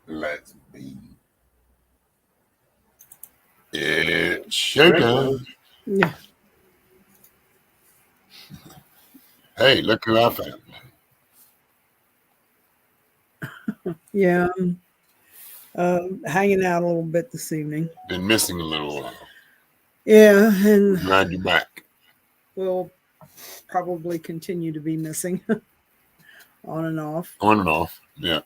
Let's be. It's showtime. Yeah. Hey, look who I found. Yeah. Hanging out a little bit this evening. Been missing a little while. Yeah, and Glad you're back. we'll probably continue to be missing on and off. On and off. Yeah.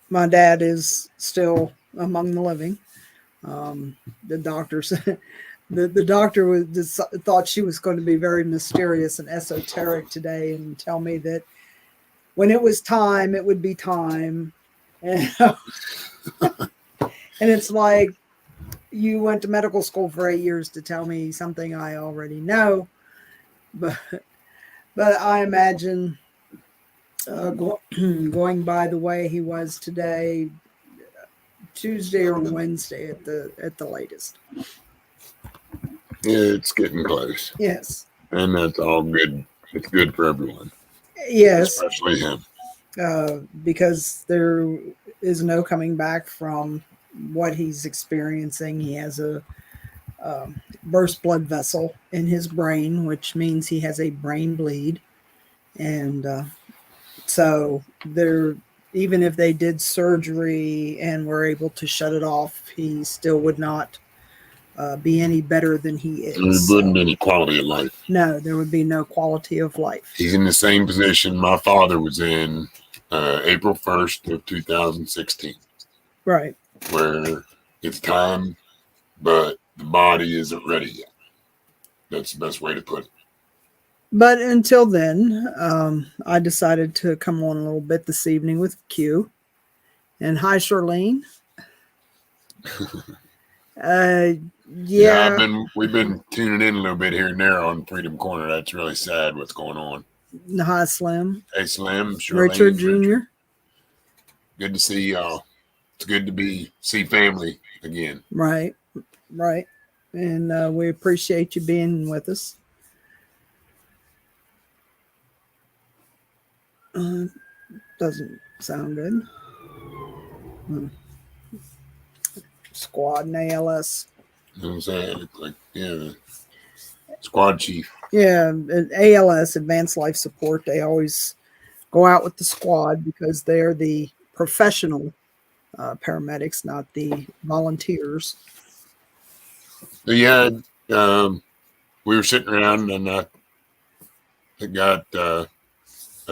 My dad is still among the living. The doctors, the doctor thought she was going to be very mysterious and esoteric today, and tell me that when it was time, it would be time. And, and it's like, you went to medical school for 8 years to tell me something I already know, but I imagine going by the way he was today, Tuesday or Wednesday at the latest. Yeah, it's getting close. Yes. And that's all good. It's good for everyone. Yes. Especially him. Because there is no coming back from what he's experiencing. He has a burst blood vessel in his brain, which means he has a brain bleed. And so there, even if they did surgery and were able to shut it off, he still would not be any better than he is. There wouldn't be any quality of life. No, there would be no quality of life. He's in the same position my father was in April 1st of 2016. Right. Where it's time, but the body isn't ready yet. That's the best way to put it. But until then, I decided to come on a little bit this evening with Q. And hi, Charlene. Yeah. We've been tuning in a little bit here and there on Freedom Corner. That's really sad what's going on. Hi, Slim. Hey, Slim. Charlene, Richard Jr. Good to see y'all. It's good to see family again. Right. And we appreciate you being with us. Doesn't sound good. Squad and ALS. You know what I'm saying? Like, yeah. Squad chief. Yeah, ALS, Advanced Life Support. They always go out with the squad because they're the professional paramedics, not the volunteers. Yeah, we were sitting around and I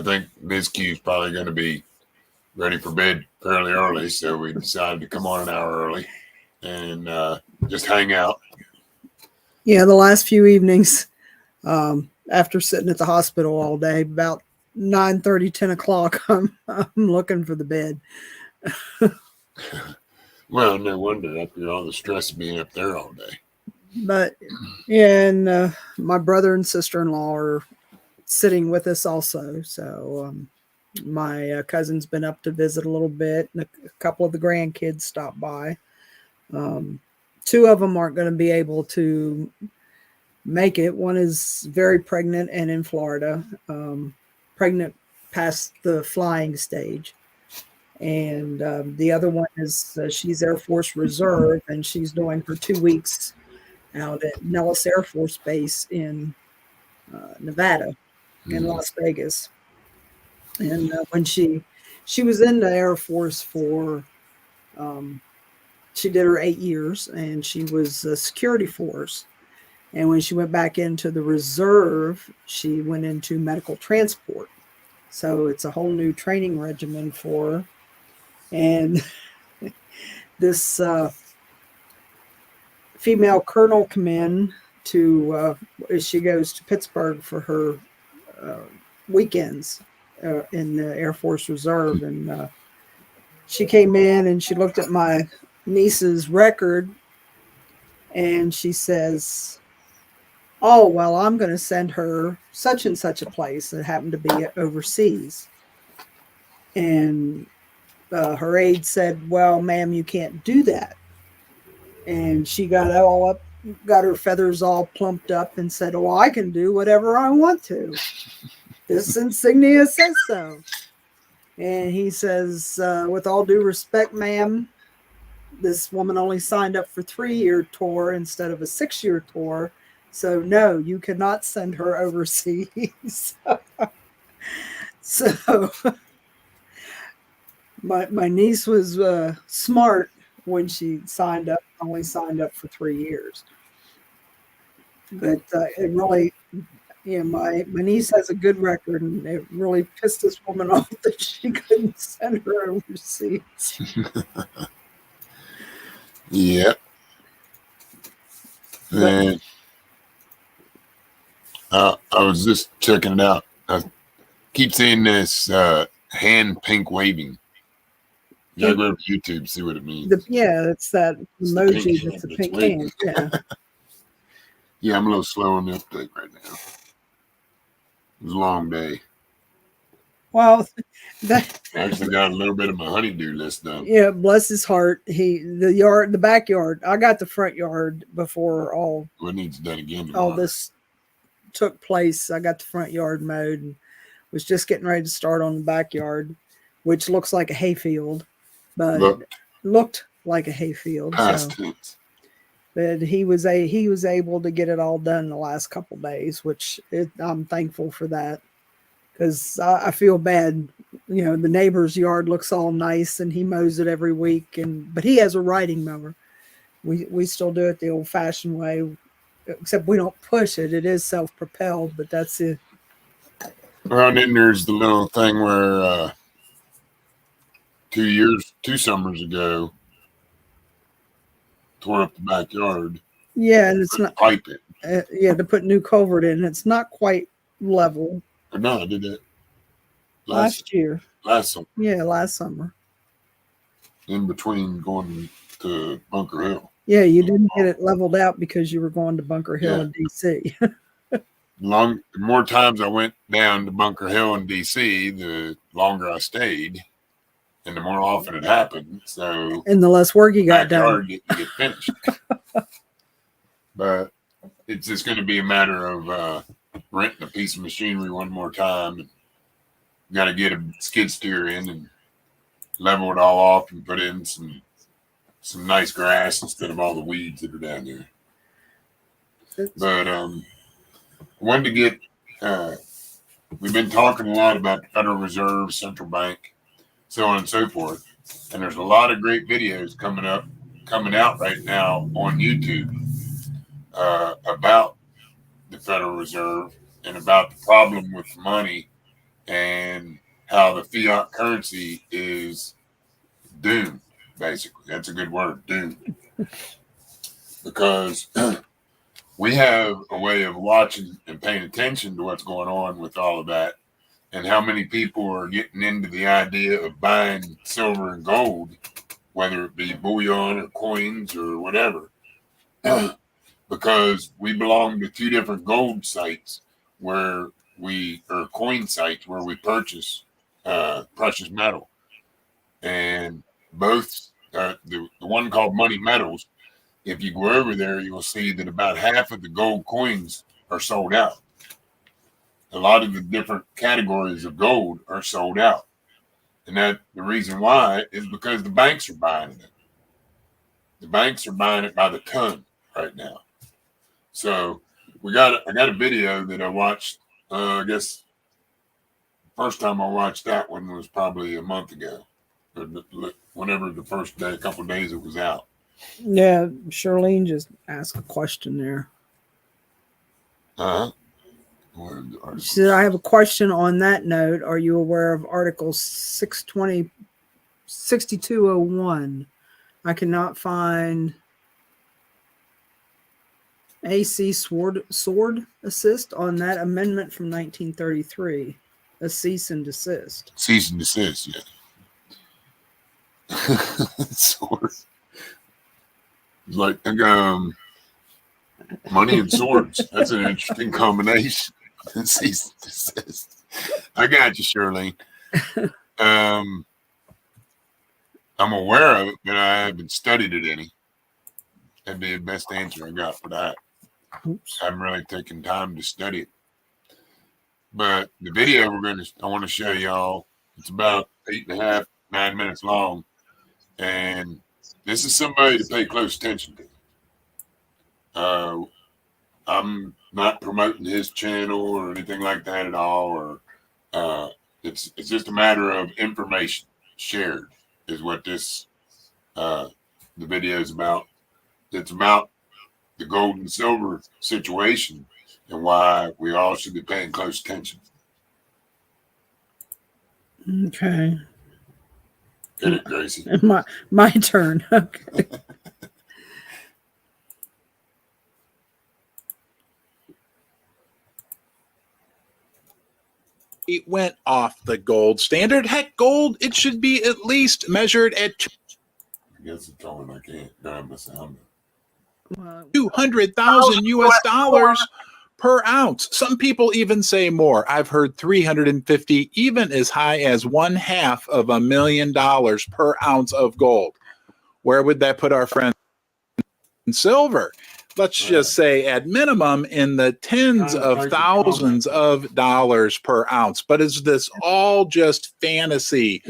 think Ms. Q is probably going to be ready for bed fairly early, so we decided to come on an hour early and just hang out. Yeah, the last few evenings, after sitting at the hospital all day, about 9:30, 10 o'clock, I'm looking for the bed. Well, no wonder after all the stress of being up there all day. But yeah, and my brother and sister-in-law are sitting with us also. So my cousin's been up to visit a little bit, and a couple of the grandkids stopped by. Two of them aren't going to be able to make it. One is very pregnant and in Florida, pregnant past the flying stage. And the other one is she's Air Force Reserve, and she's doing her 2 weeks out at Nellis Air Force Base in Nevada, in Las Vegas. And when she was in the Air Force for, she did her 8 years, and she was a security force. And when she went back into the reserve, she went into medical transport. So it's a whole new training regimen for her. And this female colonel come in to, she goes to Pittsburgh for her weekends in the Air Force Reserve. And she came in and she looked at my niece's record and she says, "Oh, well, I'm going to send her such and such a place that happened to be overseas." And her aide said, "Well, ma'am, you can't do that." And she got all up, got her feathers all plumped up and said, "Oh, I can do whatever I want to. This insignia says so." And he says, with all due respect, ma'am, this woman only signed up for 3-year tour instead of a 6-year tour. So no, you cannot send her overseas. So my niece was smart when she signed up, only signed up for 3 years. But it really, my niece has a good record, and it really pissed this woman off that she couldn't send her overseas. Yeah. And I was just checking it out. I keep seeing this hand pink waving. You gotta go to YouTube, see what it means. It's that emoji that's a pink hand. Yeah. Yeah, I'm a little slow on the uptake right now. It was a long day. Well, I actually got a little bit of my honeydew list done. Yeah, bless his heart. The backyard. I got the front yard before What needs done again all tomorrow? this took place. I got the front yard mowed and was just getting ready to start on the backyard, which looks like a hayfield, but looked like a hayfield. Past tense. But he was able to get it all done the last couple days, which I'm thankful for that, because I feel bad. The neighbor's yard looks all nice and he mows it every week, but he has a riding mower. We still do it the old-fashioned way, except we don't push it. It is self-propelled, but that's it. Well, and then there's the little thing where 2 summers ago, tore up the backyard. Yeah, and it's not pipe it. To put new culvert in. It's not quite level. No, I did that last year. Last summer. Yeah, last summer. In between going to Bunker Hill. Yeah, you didn't get it leveled out because you were going to Bunker Hill in DC. The more times I went down to Bunker Hill in DC, the longer I stayed, and the more often it happened. So and the less work you got done. Get finished. But it's just going to be a matter of renting a piece of machinery one more time. And got to get a skid steer in and level it all off and put in some nice grass instead of all the weeds that are down there. But I wanted to get we've been talking a lot about the Federal Reserve, central bank, so on and so forth. And there's a lot of great videos coming out right now on YouTube about the Federal Reserve and about the problem with money and how the fiat currency is doomed, basically. That's a good word, doomed. Because we have a way of watching and paying attention to what's going on with all of that, and how many people are getting into the idea of buying silver and gold, whether it be bullion or coins or whatever, because we belong to 2 different gold sites or coin sites where we purchase precious metal. And both, the one called Money Metals, if you go over there, you'll see that about half of the gold coins are sold out. A lot of the different categories of gold are sold out. And that the reason why is because the banks are buying it. The banks are buying it by the ton right now. So I got a video that I watched, I guess first time I watched that one was probably a month ago, or whenever the first day, a couple of days it was out. Yeah, Charlene just asked a question there. She said, I have a question on that note. Are you aware of Article 6201? I cannot find AC sword assist on that amendment from 1933. A cease and desist. Cease and desist, yeah. Sword. Like money and swords. That's an interesting combination. Cease and desist. I got you, Charlene. I'm aware of it, but I haven't studied it any. That'd be the best answer I got for that. Oops. I haven't really taken time to study it. But the video I want to show y'all It's about 8.5, 9 minutes long. And this is somebody to pay close attention to. I'm not promoting his channel or anything like that at all. Or it's just a matter of information shared is what this the video is about. It's about the gold and silver situation and why we all should be paying close attention. Okay. Get it, Gracie? My turn. Okay. It went off the gold standard. Heck, gold, it should be at least measured at I guess it's all I can't grab my sound. 200,000 US dollars per ounce. Some people even say more. I've heard 350, even as high as $500,000 per ounce of gold. Where would that put our friend in silver? Let's just say at minimum in the tens of thousands of dollars per ounce. But is this all just fantasy,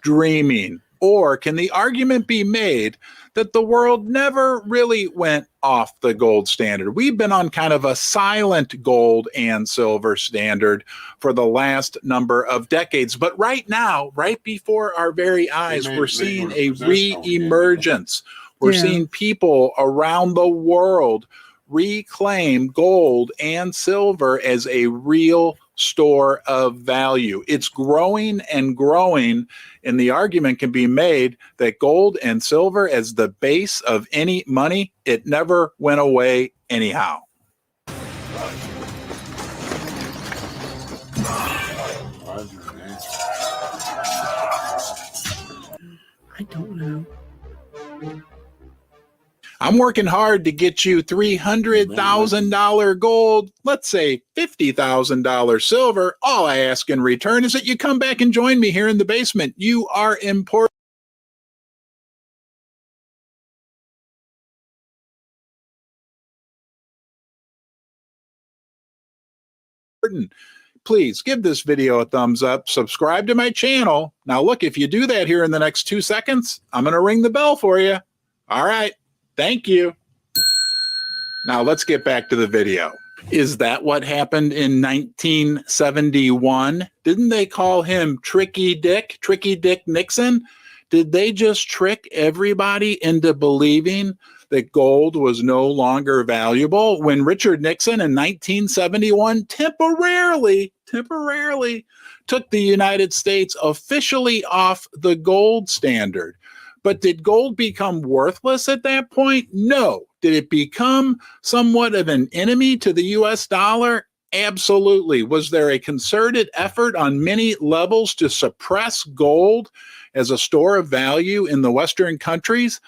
dreaming? Or can the argument be made that the world never really went off the gold standard? We've been on kind of a silent gold and silver standard for the last number of decades. But right now, right before our very eyes, we're seeing a re-emergence. We're seeing people around the world reclaim gold and silver as a real store of value. It's growing and growing, and the argument can be made that gold and silver as the base of any money, it never went away anyhow. I don't know. I'm working hard to get you $300,000 gold, let's say $50,000 silver. All I ask in return is that you come back and join me here in the basement. You are important. Please give this video a thumbs up, subscribe to my channel. Now look, if you do that here in the next 2 seconds, I'm going to ring the bell for you. All right. Thank you. Now let's get back to the video. Is that what happened in 1971? Didn't they call him Tricky Dick Nixon? Did they just trick everybody into believing that gold was no longer valuable when Richard Nixon in 1971 temporarily took the United States officially off the gold standard? But did gold become worthless at that point? No. Did it become somewhat of an enemy to the US dollar? Absolutely. Was there a concerted effort on many levels to suppress gold as a store of value in the Western countries?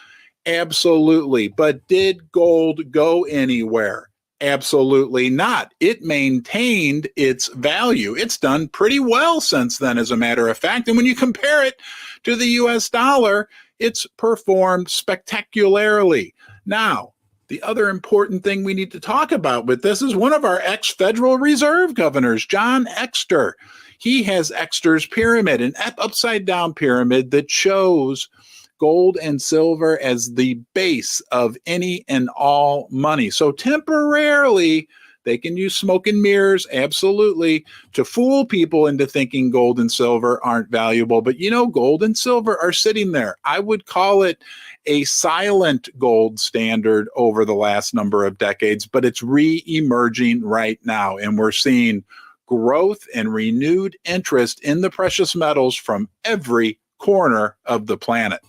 Absolutely. But did gold go anywhere? Absolutely not. It maintained its value. It's done pretty well since then, as a matter of fact. And when you compare it to the US dollar, it's performed spectacularly. Now, the other important thing we need to talk about with this is one of our ex-Federal Reserve governors, John Exter. He has Exter's pyramid, an upside-down pyramid that shows gold and silver as the base of any and all money. So temporarily, they can use smoke and mirrors, absolutely, to fool people into thinking gold and silver aren't valuable. But you know, gold and silver are sitting there. I would call it a silent gold standard over the last number of decades, but it's re-emerging right now. And we're seeing growth and renewed interest in the precious metals from every corner of the planet.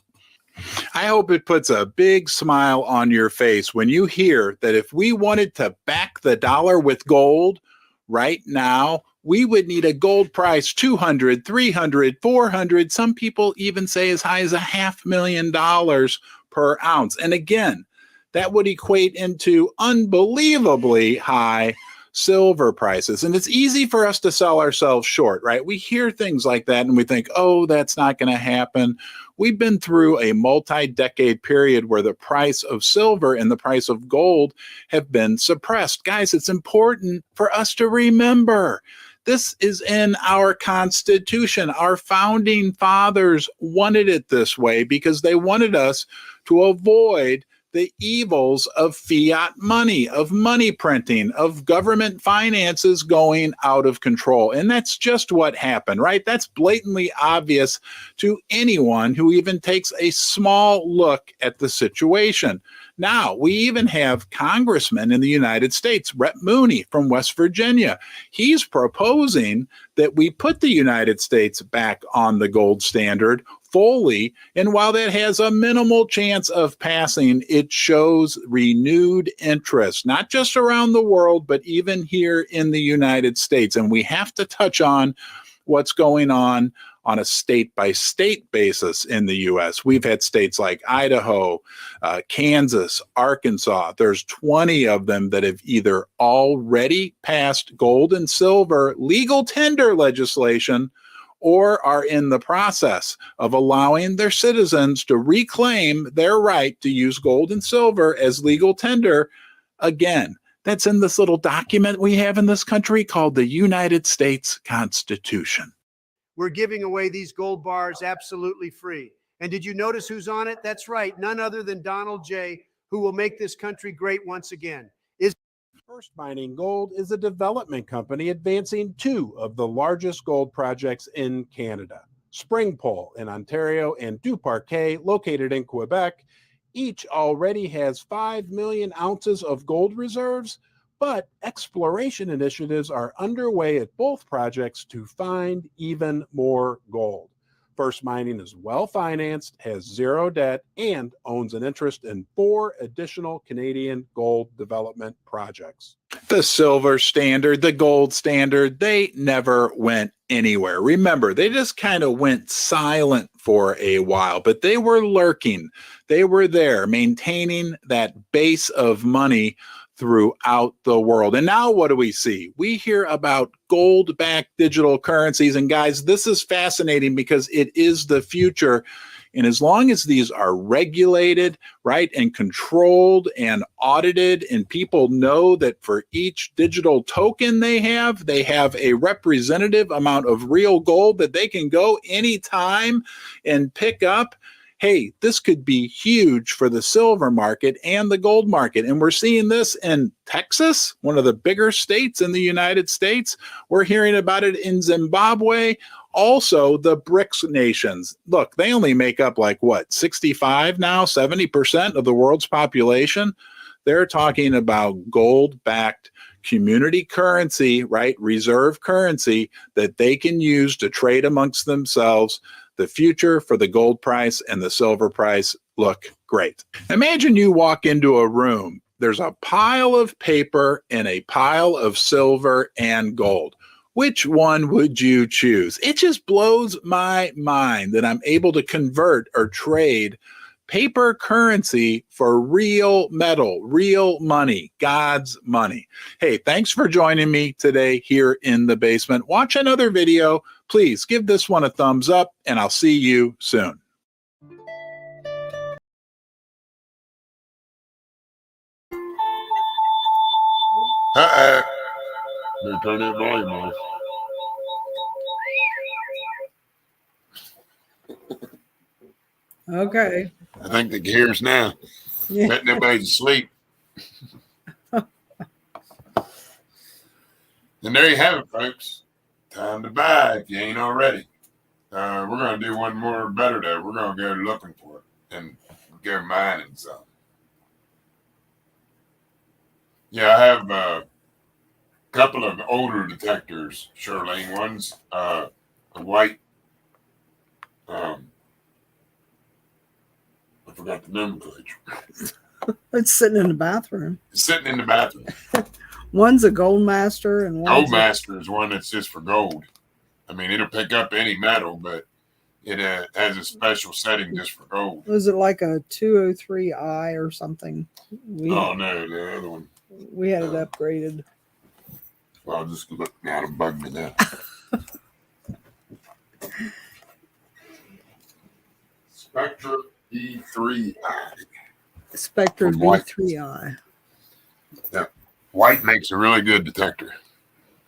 I hope it puts a big smile on your face when you hear that if we wanted to back the dollar with gold right now, we would need a gold price 200, 300, 400. Some people even say as high as $500,000 per ounce. And again, that would equate into unbelievably high silver prices. And it's easy for us to sell ourselves short, right? We hear things like that and we think, oh, that's not going to happen. We've been through a multi-decade period where the price of silver and the price of gold have been suppressed. Guys, it's important for us to remember This is in our Constitution. Our founding fathers wanted it this way because they wanted us to avoid the evils of fiat money, of money printing, of government finances going out of control. And that's just what happened, right? That's blatantly obvious to anyone who even takes a small look at the situation. Now, we even have Congressman in the United States, Brett Mooney from West Virginia. He's proposing that we put the United States back on the gold standard fully. And while that has a minimal chance of passing, it shows renewed interest, not just around the world, but even here in the United States. And we have to touch on what's going on a state-by-state basis in the U.S. We've had states like Idaho, Kansas, Arkansas. There's 20 of them that have either already passed gold and silver legal tender legislation or are in the process of allowing their citizens to reclaim their right to use gold and silver as legal tender. Again, that's in this little document we have in this country called the United States Constitution. We're giving away these gold bars absolutely free. And did you notice who's on it? That's right, none other than Donald J., who will make this country great once again. First Mining Gold is a development company advancing two of the largest gold projects in Canada. Springpole in Ontario and Duparquet, located in Quebec, each already has 5 million ounces of gold reserves, but exploration initiatives are underway at both projects to find even more gold. First Mining is well-financed, has zero debt, and owns an interest in 4 additional Canadian gold development projects. The silver standard, the gold standard, they never went anywhere. Remember, they just kind of went silent for a while, but they were lurking. They were there, maintaining that base of money throughout the world. And now what do we see? We hear about gold-backed digital currencies. And guys, this is fascinating because it is the future. And as long as these are regulated, right, and controlled and audited, and people know that for each digital token they have a representative amount of real gold that they can go anytime and pick up, hey, this could be huge for the silver market and the gold market. And we're seeing this in Texas, one of the bigger states in the United States. We're hearing about it in Zimbabwe. Also, the BRICS nations. Look, they only make up 65 now, 70% of the world's population. They're talking about gold-backed community currency, right? Reserve currency that they can use to trade amongst themselves. The future for the gold price and the silver price look great. Imagine you walk into a room. There's a pile of paper and a pile of silver and gold. Which one would you choose? It just blows my mind that I'm able to convert or trade paper currency for real metal, real money, God's money. Hey, thanks for joining me today here in the basement. Watch another video. Please give this one a thumbs up, and I'll see you soon. Better turn that volume off. Okay. I think they can hear us now. Yeah. Letting everybody to sleep. And there you have it, folks. Time to buy if you ain't already. We're going to do one more better, though. We're going to go looking for it and go mining some. Yeah, I have a couple of older detectors, Shirlene. One's a white, I forgot the nomenclature. It's sitting in the bathroom. It's sitting in the bathroom. One's a gold master and one's Goldmaster is one that's just for gold. I mean, it'll pick up any metal, but it has a special setting just for gold. was it like a 203i or something? Oh, no, the other one. We had it upgraded. Well, I'll just look now to bug me now. Spectra E3i. Spectre From White. V3i. White makes a really good detector.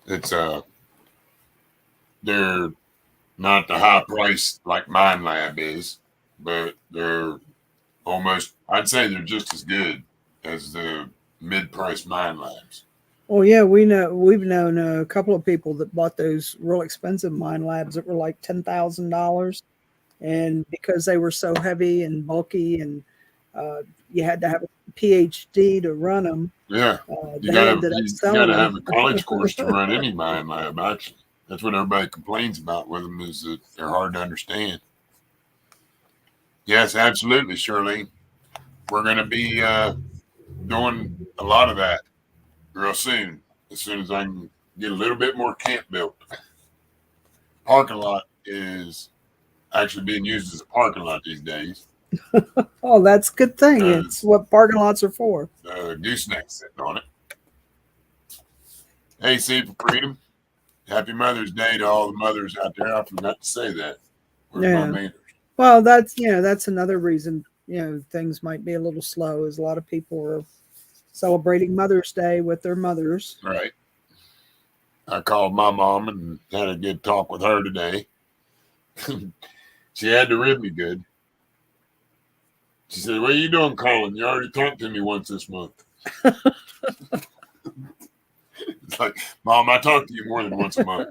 It's they're not the high price like Mine Lab is, but they're almost, I'd say they're just as good as the mid-price Mine Labs. Oh yeah, we've known a couple of people that bought those real expensive Mine Labs that were like $10,000, and because they were so heavy and bulky, and you had to have a PhD to run them, Yeah, you they ended up you selling gotta have them. a college course to run any Mine Lab. Actually, that's what everybody complains about with them, is that they're hard to understand. Yes, absolutely, Shirley. We're going to be doing a lot of that real soon. As soon as I can get a little bit more camp built. Parking lot is actually being used as a parking lot these days. Oh, that's a good thing. Uh, It's what parking lots are for. Gooseneck sitting on it. Hey, see for freedom. Happy Mother's Day to all the mothers out there. I forgot to say that. Where's Yeah. my manners? Well, that's another reason, things might be a little slow, is a lot of people are celebrating Mother's Day with their mothers. Right. I called my mom and had a good talk with her today. She had to rib me good. She said, "What are you doing, Colin? You already talked to me once this month." It's like, Mom, I talk to you more than once a month.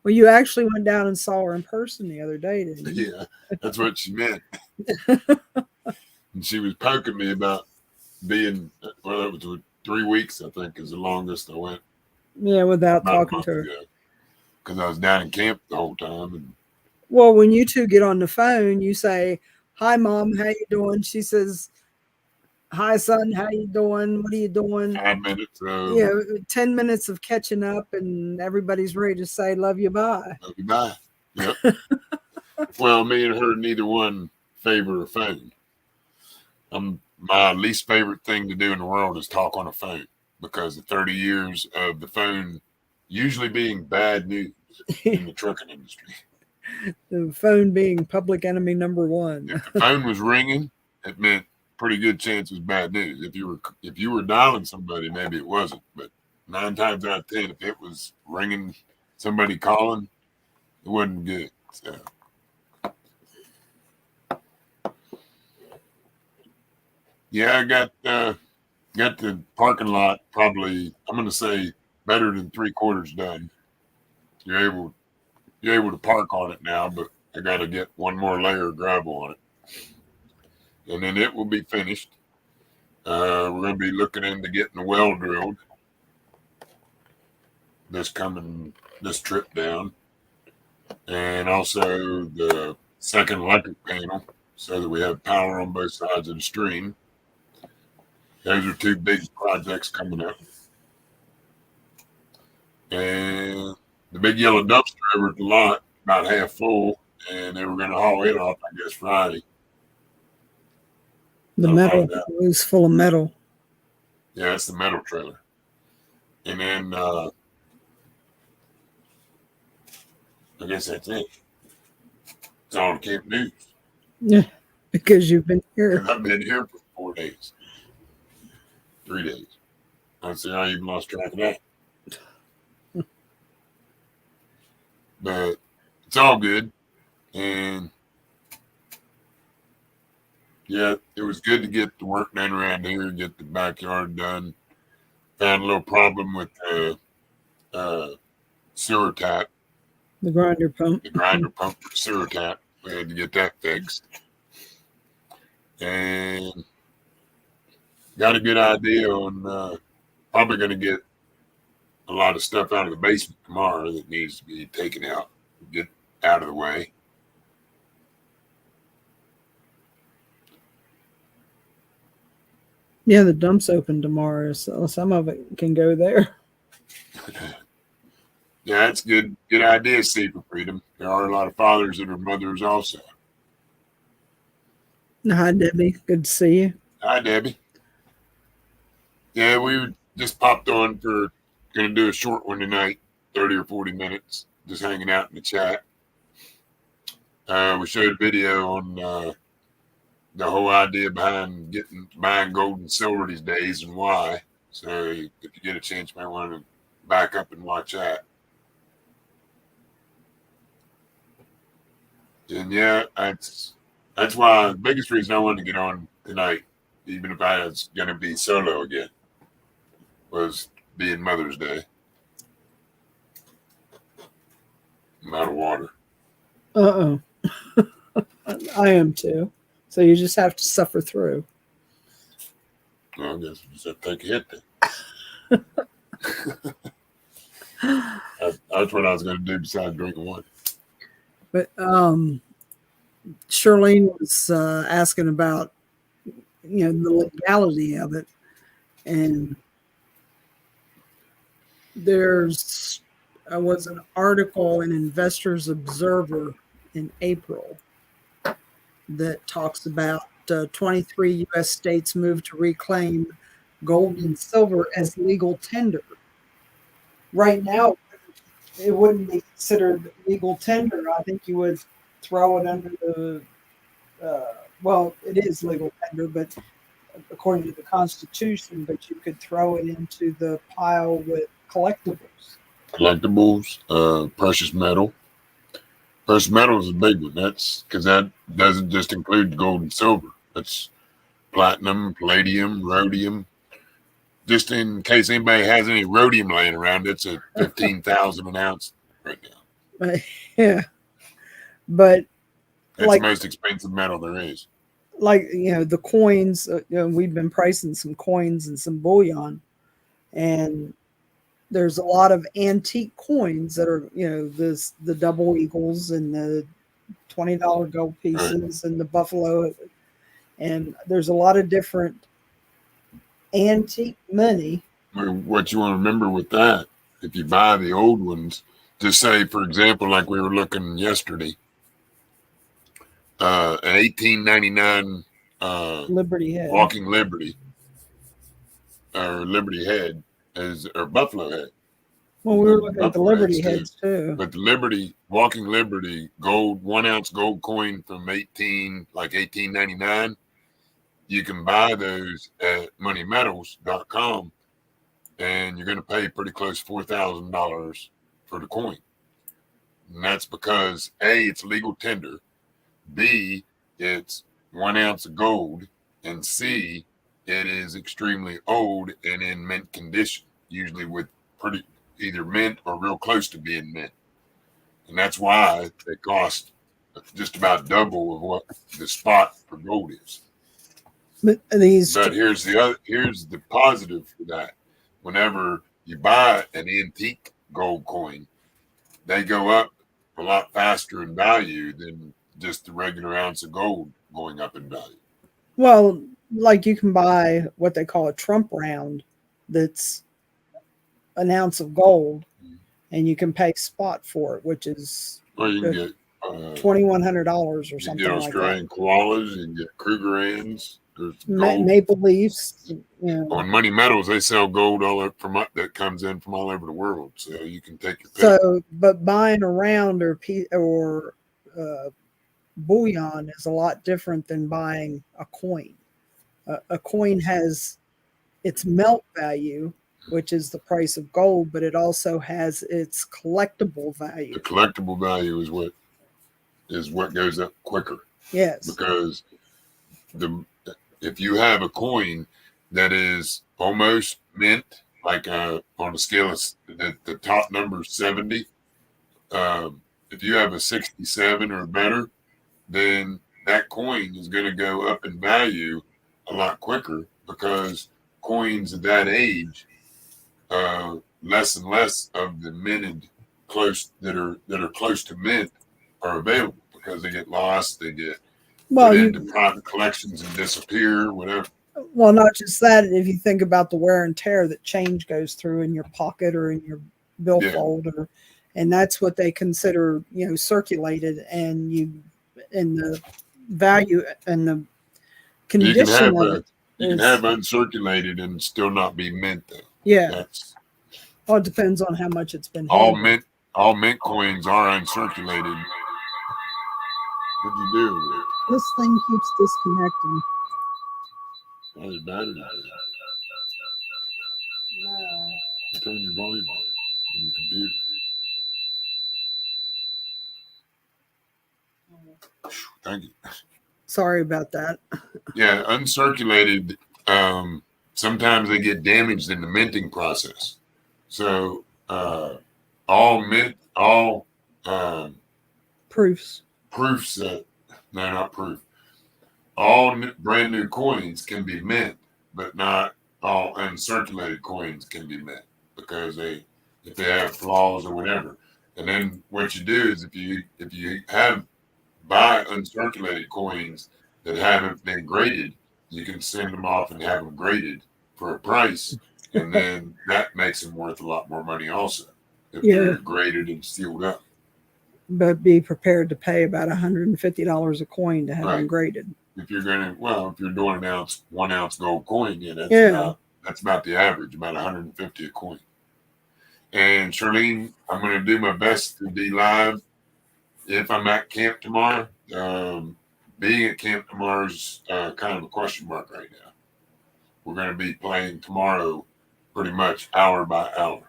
Well, you actually went down and saw her in person the other day, didn't you? Yeah, that's what she meant. And she was poking me about being, well, it was 3 weeks, I think, is the longest I went. Yeah, without About a talking month to her. ago. Because I was down in camp the whole time. And Well, when you two get on the phone, you say, "Hi, Mom, how you doing?" She says, "Hi, son, how you doing? What are you doing?" 5 minutes, 10 minutes of catching up, and everybody's ready to say, "Love you, bye." love you, bye. Yep. Well, me and her, neither one favor a phone. My least favorite thing to do in the world is talk on a phone, because of 30 years of the phone usually being bad news in the trucking industry. The phone being public enemy number one. If the phone was ringing, it meant pretty good chance it was bad news. If you were dialing somebody, maybe it wasn't. But 9 times out of 10, if it was ringing, somebody calling, it wasn't good. So. Yeah, I got the parking lot probably, I'm going to say, better than 3/4 done. You're able to park on it now, but I got to get one more layer of gravel on it, and then it will be finished. We're going to be looking into getting the well drilled this trip down, and also the second electric panel, so that we have power on both sides of the stream. Those are 2 big projects coming up. And the big yellow dumpster over at the lot, about half full, and they were going to haul it off, I guess, Friday. The I'll metal find out. was full of metal. Yeah, it's the metal trailer. And then I guess that's it. It's all the camp news. Yeah, because you've been here. I've been here for 4 days. 3 days. I see I even lost track of that. But it's all good. And yeah, it was good to get the work done around here, get the backyard done. Found a little problem with the sewer tap, The grinder pump. the grinder pump for the sewer tap. We had to get that fixed. And got a good idea on probably going to get a lot of stuff out of the basement tomorrow that needs to be taken out, get out of the way. Yeah, the dump's open tomorrow, so some of it can go there. Yeah, that's good. Good idea, Steve, for freedom. There are a lot of fathers that are mothers also. Hi, Debbie. Good to see you. Hi, Debbie. Yeah, we just popped on for going to do a short one tonight, 30 or 40 minutes, just hanging out in the chat. We showed a video on the whole idea behind buying gold and silver these days and why. So if you get a chance, you might want to back up and watch that. And yeah, that's why the biggest reason I wanted to get on tonight, even if I was going to be solo again, was being Mother's Day. I'm out of water. Uh-oh. I am too. So you just have to suffer through. Well, I guess we just have to take a hit then. That's what I was going to do besides drinking water. But Charlene was asking about, the legality of it, and there's was an article in Investors Observer in April that talks about 23 U.S. states move to reclaim gold and silver as legal tender. Right now, it wouldn't be considered legal tender. I think you would throw it under the well, it is legal tender, but according to the Constitution, but you could throw it into the pile with collectibles. Collectibles, precious metal. Precious metal is a big one. That's because that doesn't just include gold and silver. That's platinum, palladium, rhodium. Just in case anybody has any rhodium laying around, it's at 15,000 an ounce right now. Yeah, but It's like the most expensive metal there is. the coins. We've been pricing some coins and some bullion, and there's a lot of antique coins that are the double eagles and the $20 gold pieces and the buffalo, and there's a lot of different antique money. What you want to remember with that, if you buy the old ones, just say, for example, like we were looking yesterday, an 1899 Liberty Head. Walking Liberty or Liberty Head or Buffalo Head. Well, we were looking at the Buffalo Liberty heads, Heads too. But the Walking Liberty gold 1 ounce gold coin from 1899, you can buy those at moneymetals.com, and you're going to pay pretty close to $4,000 for the coin. And that's because A, it's legal tender, B, it's 1 ounce of gold, and C, it is extremely old and in mint condition, usually with pretty either mint or real close to being mint. And that's why they cost just about double of what the spot for gold is. But here's the positive for that. Whenever you buy an antique gold coin, they go up a lot faster in value than just the regular ounce of gold going up in value. Well, like you can buy what they call a Trump round that's an ounce of gold, and you can pay spot for it, which is you can get $2,100 or something get Australian like that. koalas, you can get Krugerrands. Maple Leafs. On Money Metals, they sell gold all up that comes in from all over the world, so you can take your pick. So, but buying a round or bullion is a lot different than buying a coin. A coin has its melt value, which is the price of gold, but it also has its collectible value. The collectible value is what goes up quicker. Yes. Because if you have a coin that is almost mint, like on a scale of the top number is 70, if you have a 67 or better, then that coin is going to go up in value a lot quicker, because coins at that age, less and less of the minted that are close to mint are available, because they get lost, they get put into private collections and disappear, whatever. Well, not just that. If you think about the wear and tear that change goes through in your pocket or in your billfold, and that's what they consider, circulated, and the value and the condition of it. You can have uncirculated and still not be mint, though. Yeah. Well, it depends on how much it's been. All mint coins are uncirculated. What'd you do? This thing keeps disconnecting. Oh, your battery. No. Turn your volume on your computer. Thank you. Sorry about that. Yeah, uncirculated. Sometimes they get damaged in the minting process. So all Proofs. proofs that no, not proof. All brand new coins can be mint, but not all uncirculated coins can be mint because if they have flaws or whatever. And then what you do is if you buy uncirculated coins that haven't been graded, you can send them off and have them graded for a price, and then that makes them worth a lot more money also if Yeah. they're graded and sealed up. But be prepared to pay about $150 a coin to have them Right. graded. If you're if you're doing 1 ounce gold coin, yeah, Yeah. that's about the average, about 150 a coin. And Charlene, I'm going to do my best to be live if I'm at camp tomorrow. Being at camp tomorrow is kind of a question mark right now. We're going to be playing tomorrow pretty much hour by hour.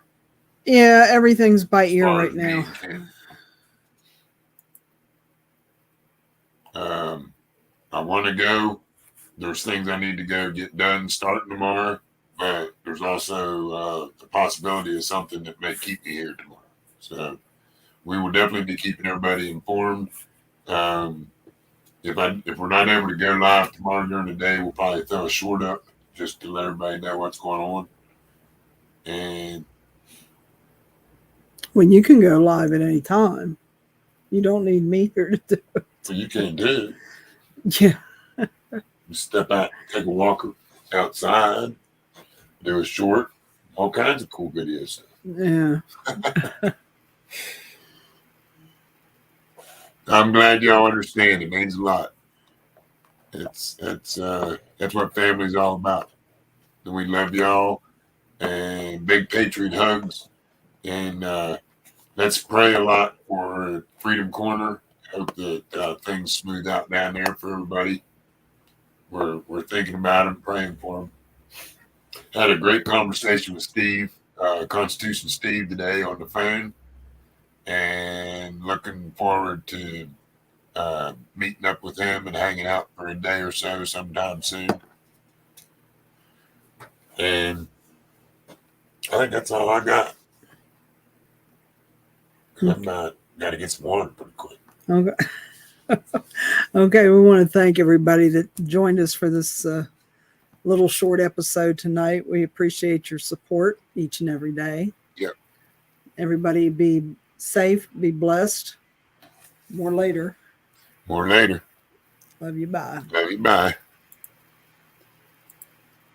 Yeah, everything's by as ear far right as now. being camp. I want to go. There's things I need to go get done starting tomorrow, but there's also the possibility of something that may keep me here tomorrow. So we will definitely be keeping everybody informed. If we're not able to go live tomorrow during the day, we'll probably throw a short up just to let everybody know what's going on. And When you can go live at any time, you don't need me here to do it. so you can do, Yeah. you step out, take a walk outside, do a short, all kinds of cool videos. Yeah. I'm glad y'all understand. It means a lot. That's what family's all about. And we love y'all, and big Patriot hugs. And let's pray a lot for Freedom Corner. Hope that things smooth out down there for everybody. We're thinking about them, praying for them. Had a great conversation with Steve, Constitution Steve, today on the phone, and looking forward to meeting up with him and hanging out for a day or so sometime soon. And I think that's all I got. I'm got to get some water pretty quick. Okay. Okay. We want to thank everybody that joined us for this little short episode tonight. We appreciate your support each and every day. Yep. Everybody be safe, be blessed. More later. More later. Love you. Bye. Love you. Bye.